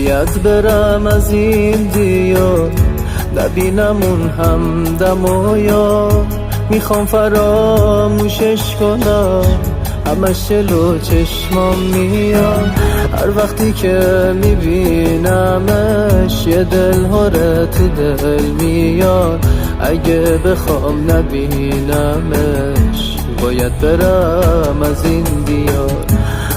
باید برم از این دیار، نبینم اون همدم و یار. میخوام فراموشش کنم، همش جلو چشمام میاد. هر وقتی که میبینمش یه دل هره تو دل میاد. اگه بخوام نبینمش باید برم از این دیار.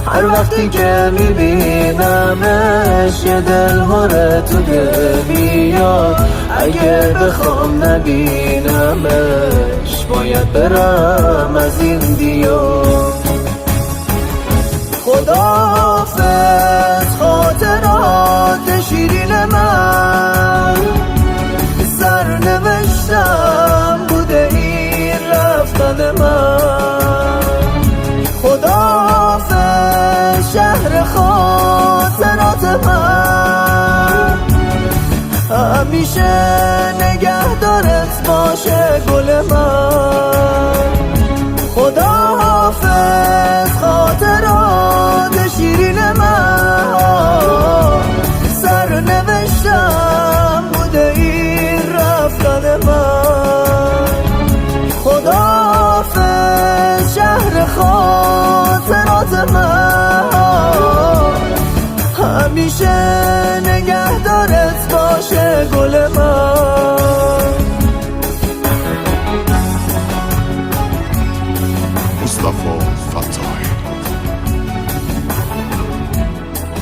هر وقتی که میبینمش یه دل هره تو دل میاد. اگه بخوام نبینمش باید برم از این دیار. خداحافظ خاطرات شیرین من، سرنوشتم بوده این رفتن من. خداحافظ شهر خاطرات من، همیشه نگهدارت باشه گل من. خداحافظ خاطرات شیرین من، سرنوشتم بوده این رفتن من. خداحافظ شهر خاطرات من، همیشه نگهدارت باشه گل من. Mustafa Fatay.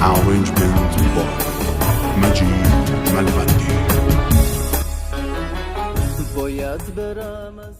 Arrangement by Majid Malvandi. باید برم از